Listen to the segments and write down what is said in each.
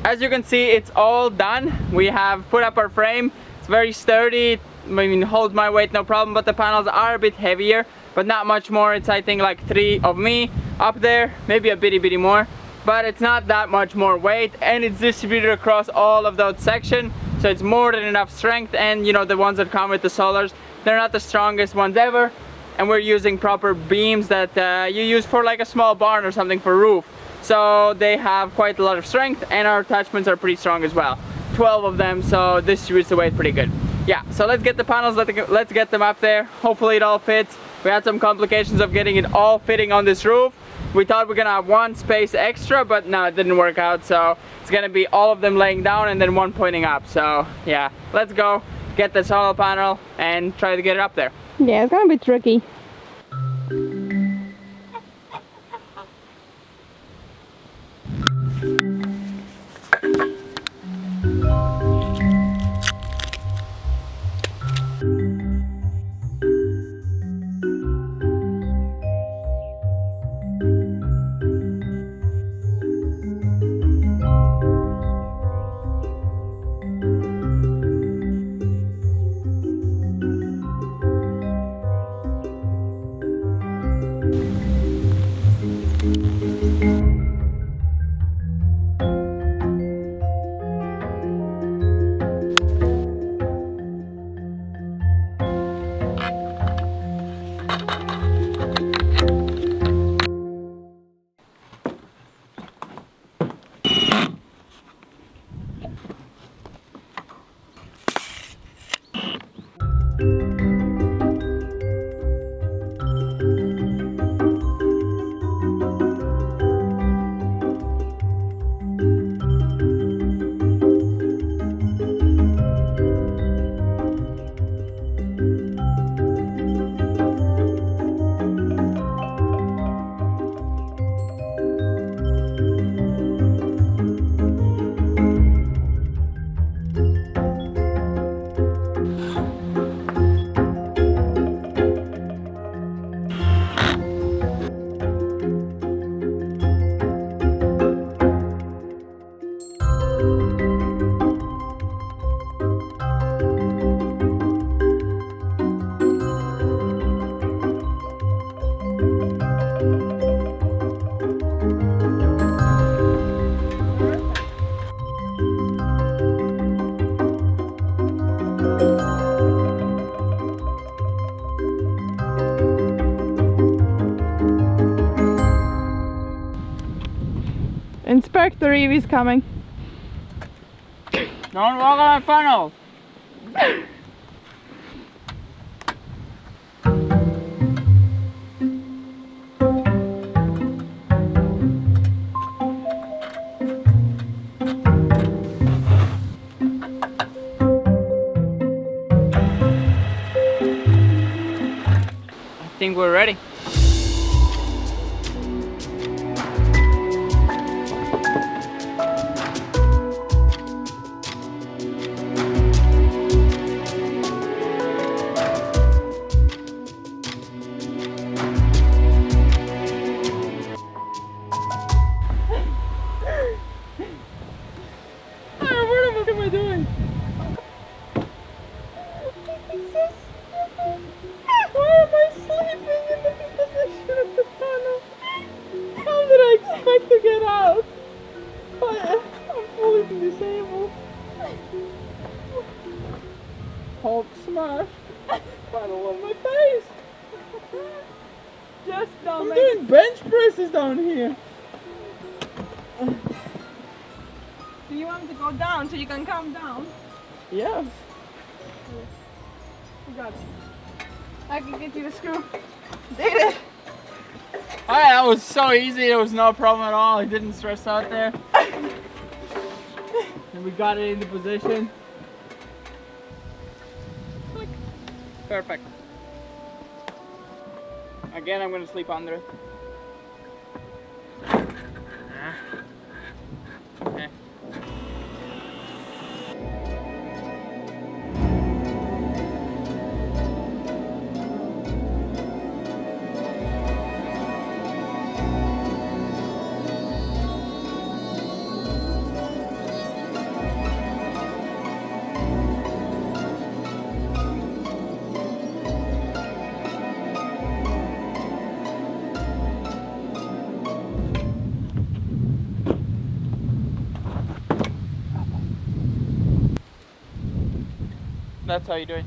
as you can see, it's all done. We have put up our frame. It's very sturdy. I mean, holds my weight no problem, but the panels are a bit heavier, but not much more. It's, I think, like 3 of me up there, maybe a bitty more, but it's not that much more weight, and it's distributed across all of those sections, so it's more than enough strength. And you know, the ones that come with the solars, they're not the strongest ones ever, and we're using proper beams that you use for like a small barn or something for roof, so they have quite a lot of strength, and our attachments are pretty strong as well. 12 of them, so this distributes the weight pretty good. Yeah, so let's get the panels, let's get them up there. Hopefully it all fits. We had some complications of getting it all fitting on this roof. We thought we were gonna have one space extra, but no, it didn't work out. So it's gonna be all of them laying down and then one pointing up. So yeah, let's go get the solar panel and try to get it up there. Yeah, it's gonna be tricky. Inspector Ivi's coming. Don't walk on my funnels. I think we're ready. Hulk smash. Final on my face. Just don't I'm make doing bench presses down here. Do you want to go down so you can come down? Yeah. I got you. I can get you the screw. Did it! Oh yeah, that was so easy. It was no problem at all. I didn't stress out there. And we got it into position. Click. Perfect. Again, I'm gonna sleep under it. Okay. That's how you do it.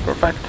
Perfect.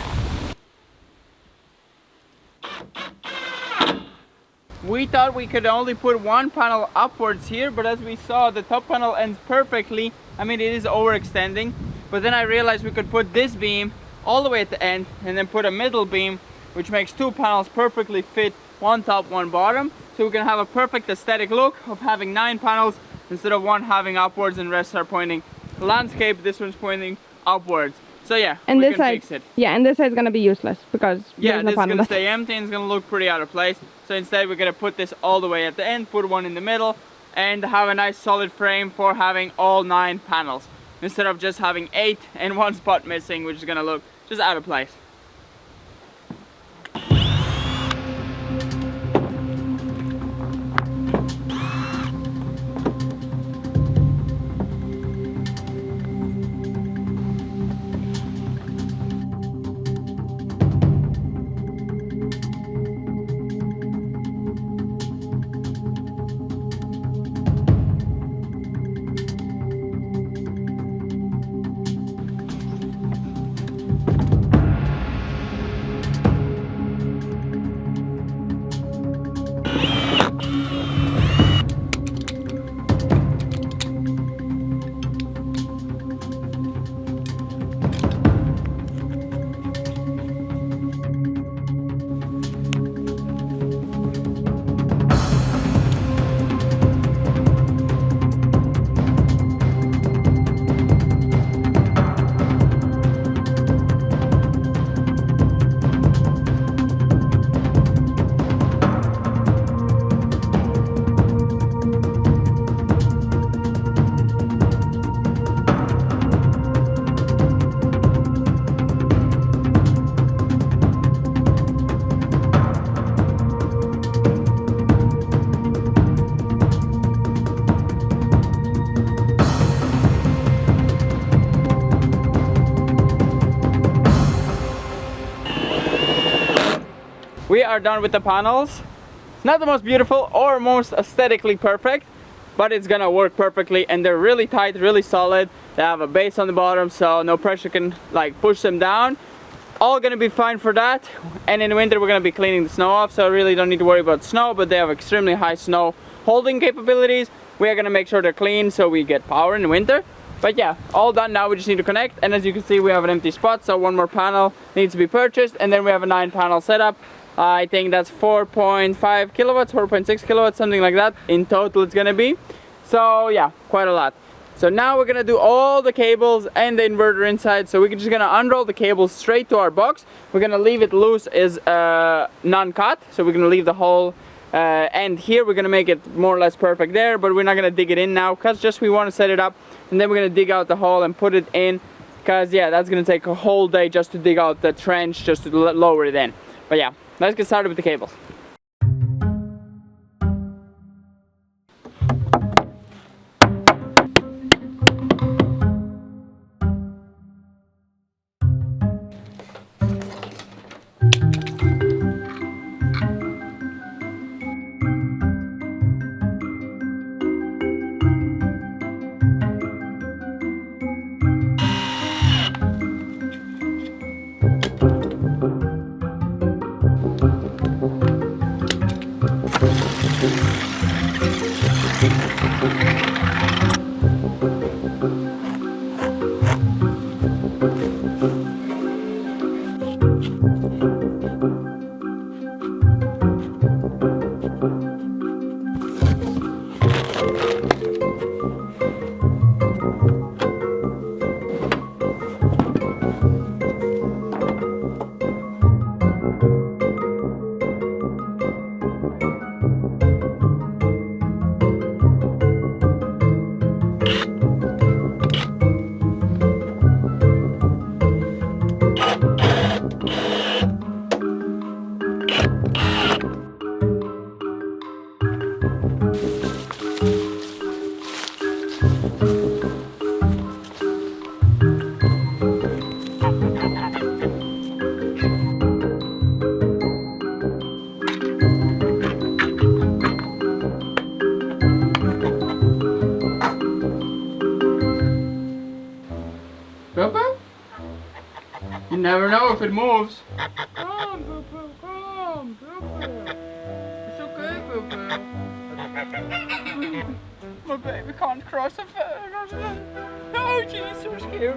We thought we could only put one panel upwards here, but as we saw, the top panel ends perfectly. I mean, it is overextending, but then I realized we could put this beam all the way at the end and then put a middle beam, which makes two panels perfectly fit, one top, one bottom. So we can have a perfect aesthetic look of having 9 panels instead of one having upwards and rest are pointing landscape. This one's pointing upwards. So yeah, and we this can side, fix it. yeah, and this side's gonna be useless because Yeah, there's no this is panel. gonna stay empty and it's gonna look pretty out of place. So instead we're gonna put this all the way at the end, put one in the middle, and have a nice solid frame for having all 9 panels. Instead of just having 8 and one spot missing, which is gonna look just out of place. We are done with the panels. It's not the most beautiful or most aesthetically perfect, but it's gonna work perfectly, and they're really tight, really solid. They have a base on the bottom, so no pressure can like push them down. All gonna be fine for that. And in winter we're gonna be cleaning the snow off, so I really don't need to worry about snow, but they have extremely high snow holding capabilities. We are gonna make sure they're clean so we get power in the winter. But yeah, all done now. We just need to connect, and as you can see we have an empty spot, so one more panel needs to be purchased, and then we have a 9 panel setup. I think that's 4.5 kilowatts, 4.6 kilowatts, something like that in total it's gonna be. So yeah, quite a lot. So now we're gonna do all the cables and the inverter inside. So we're just gonna unroll the cables straight to our box. We're gonna leave it loose as non-cut. So we're gonna leave the whole end here. We're gonna make it more or less perfect there, but we're not gonna dig it in now because just we wanna set it up, and then we're gonna dig out the hole and put it in, because yeah, that's gonna take a whole day just to dig out the trench, just to lower it in. But yeah, let's get started with the cables. never know if it moves. Come, Poo Poo, come, Poo Poo. It's okay, Poo Poo. My baby can't cross the fence. Oh, jeez, so scary.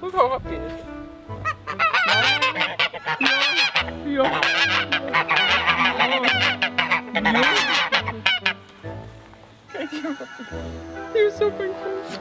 Look how happy it is. Yeah. You're so confused.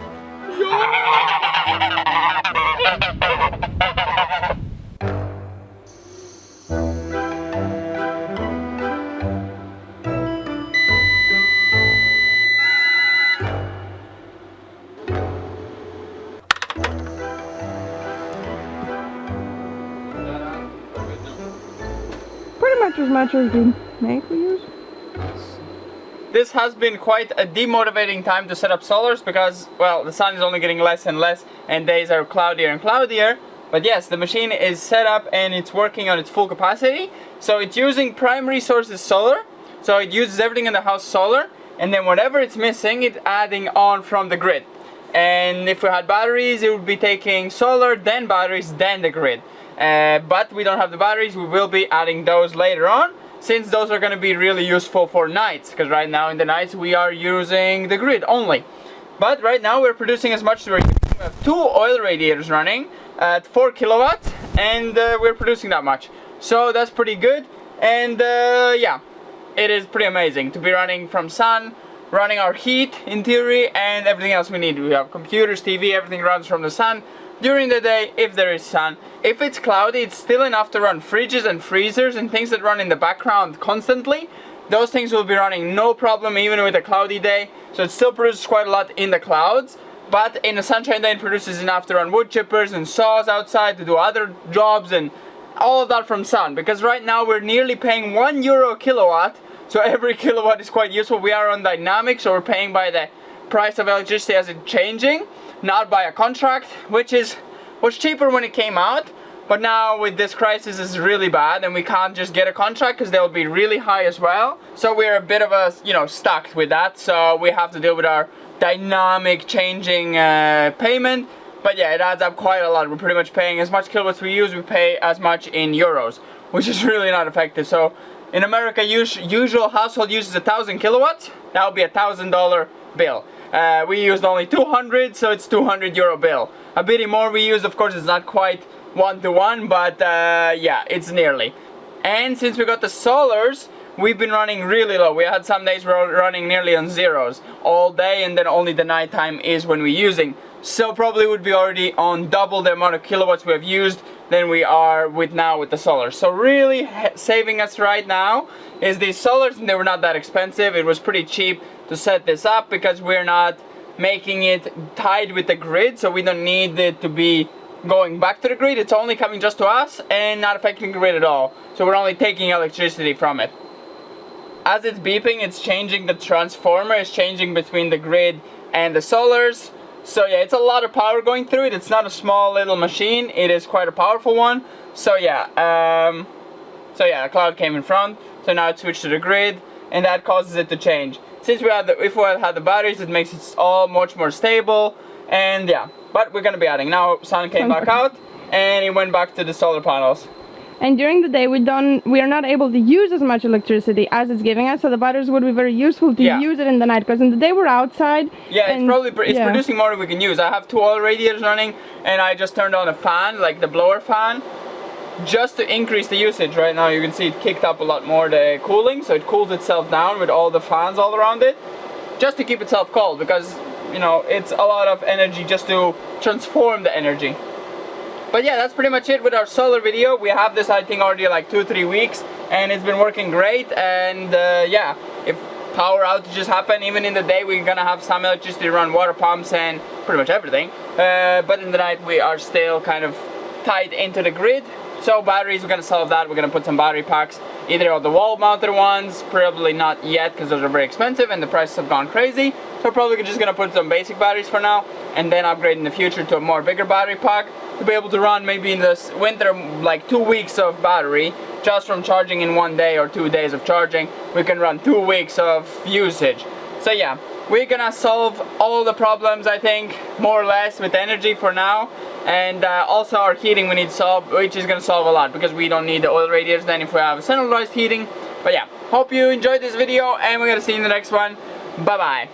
Pretty much as much as we make, we use. This has been quite a demotivating time to set up solars because, well, the sun is only getting less and less and days are cloudier and cloudier. But yes, the machine is set up and it's working on its full capacity. So it's using primary sources solar. So it uses everything in the house solar, and then whatever it's missing, it's adding on from the grid. And if we had batteries, it would be taking solar, then batteries, then the grid. But we don't have the batteries. We will be adding those later on, since those are going to be really useful for nights, because right now in the nights we are using the grid only. But right now we're producing as much as we're using. We have 2 oil radiators running at 4 kilowatts, and we're producing that much. So that's pretty good, and yeah, it is pretty amazing to be running from sun, running our heat in theory, and everything else we need. We have computers, TV, everything runs from the sun during the day if there is sun. If it's cloudy, it's still enough to run fridges and freezers and things that run in the background constantly. Those things will be running no problem even with a cloudy day. So it still produces quite a lot in the clouds, but in a sunshine day it produces enough to run wood chippers and saws outside to do other jobs and all of that from sun. Because right now we're nearly paying €1 a kilowatt, so every kilowatt is quite useful. We are on dynamic, so we're paying by the price of electricity as it's changing, not by a contract, which was cheaper when it came out, but now with this crisis is really bad and we can't just get a contract because they'll be really high as well. So we're a bit of a, stuck with that, so we have to deal with our dynamic changing payment. But yeah, it adds up quite a lot. We're pretty much paying as much kilowatts we use, we pay as much in euros, which is really not effective. So in America, usual household uses 1,000 kilowatts, that would be $1,000 bill. We used only 200, so it's €200 bill. A bit more we used, of course, it's not quite 1-to-1, but yeah, it's nearly. And since we got the solars, we've been running really low. We had some days we're running nearly on zeros all day, and then only the nighttime is when we're using. So probably would be already on double the amount of kilowatts we have used than we are with the solars. So really saving us right now is these solars, and they were not that expensive. It was pretty cheap to set this up because we're not making it tied with the grid, so we don't need it to be going back to the grid. It's only coming just to us and not affecting the grid at all. So we're only taking electricity from it. As it's beeping, it's changing the transformer, it's changing between the grid and the solars. So yeah, it's a lot of power going through it. It's not a small little machine, it is quite a powerful one. So yeah, the cloud came in front, so now it switched to the grid, and that causes it to change. Since if we had the batteries, it makes it all much more stable, and yeah. But we're gonna be adding. Now sun came back out, and it went back to the solar panels. And during the day we are not able to use as much electricity as it's giving us, so the batteries would be very useful to use it in the night, because in the day we're outside. Yeah, it's producing more than we can use. I have 2 oil radiators running, and I just turned on a fan, like the blower fan, just to increase the usage. Right now you can see it kicked up a lot more the cooling, so it cools itself down with all the fans all around it, just to keep itself cold, because it's a lot of energy just to transform the energy. But yeah, that's pretty much it with our solar video. We have this, I think, already like 2-3 weeks, and it's been working great. And yeah, if power outages happen, even in the day, we're gonna have some electricity to run water pumps and pretty much everything. But in the night, we are still kind of tied into the grid. So batteries, we're gonna solve that. We're gonna put some battery packs, either of the wall-mounted ones, probably not yet because those are very expensive and the prices have gone crazy. So probably just gonna put some basic batteries for now, and then upgrade in the future to a more bigger battery pack to be able to run maybe in this winter like 2 weeks of battery just from charging in 1 day or 2 days of charging. We can run 2 weeks of usage. So yeah, we're gonna solve all the problems, I think, more or less with energy for now. And also our heating we need to solve, which is going to solve a lot because we don't need the oil radiators then if we have centralized heating. But yeah, hope you enjoyed this video and we're going to see you in the next one. Bye bye.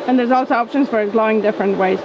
And there's also options for it glowing different ways.